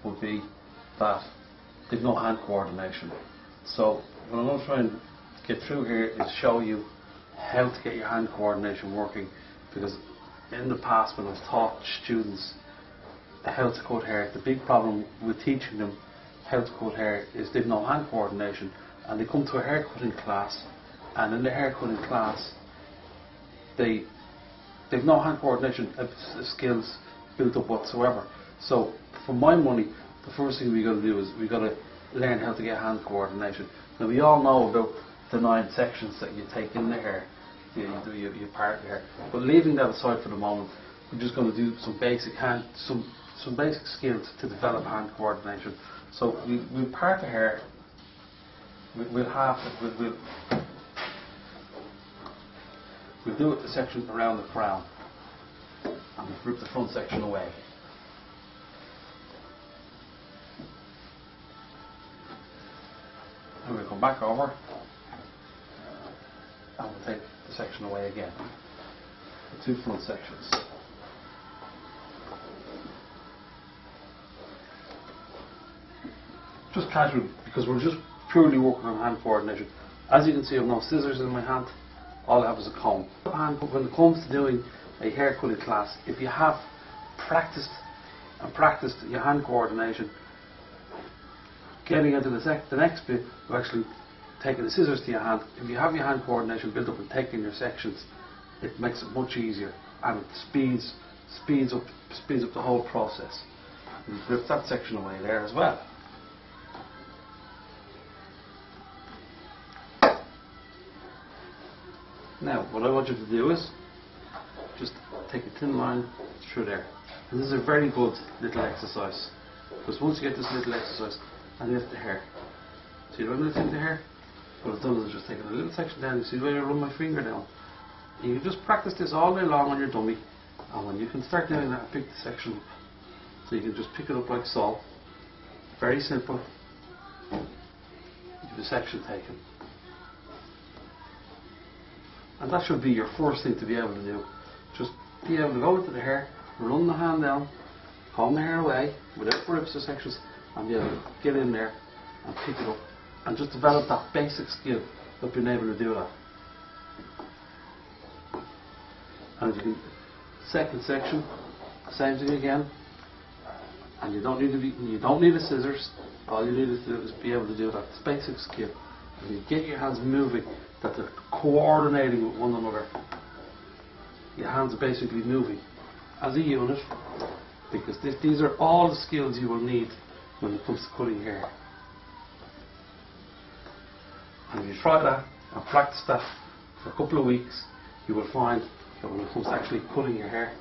would be that they've no hand coordination. So what I'm going to try and get through here is show you how to get your hand coordination working, because in the past when I've taught students how to cut hair, the big problem with teaching them how to cut hair is they've no hand coordination, and they come to a hair cutting class, and in the hair cutting class they've no hand coordination skills built up whatsoever. So for my money, the first thing we got to do is we got to learn how to get hand coordination. Now we all know about the 9 sections that you take in the hair, you do your part of the hair. But leaving that aside for the moment, we're just going to do some basic basic skills to develop hand coordination. So we'll part the hair. We'll do it the section around the crown, and we'll rip the front section away. And we'll come back over and we'll take the section away again. The 2 front sections. Just casual, because we're just purely working on hand coordination. As you can see, I have no scissors in my hand. All I have is a comb. When it comes to doing a hair cutting class, if you have practiced your hand coordination, getting into the next bit of actually taking the scissors to your hand, if you have your hand coordination built up and taking your sections, it makes it much easier, and it speeds up the whole process. And rip that section away there as well. Now, what I want you to do is just take a thin line through there. And this is a very good little exercise, because once you get this little exercise, and lift the hair. So you don't lift the hair. What I've done is just taken a little section down. You see the way I run my finger down. And you can just practice this all day long on your dummy, and when you can start doing that, pick the section up. So you can just pick it up like so. Very simple. You have a section taken. And that should be your first thing to be able to do. Just be able to go into the hair, run the hand down, comb the hair away without rips or sections, and be able to get in there and pick it up and just develop that basic skill of being able to do that. And you can, second section, same thing again, and you don't need the scissors. All you need to do is be able to do that basic skill, and you get your hands moving, that they're coordinating with one another. Your hands are basically moving as a unit, because these are all the skills you will need when it comes to cutting hair. And if you try that and practice that for a couple of weeks, you will find that when it comes to actually cutting your hair,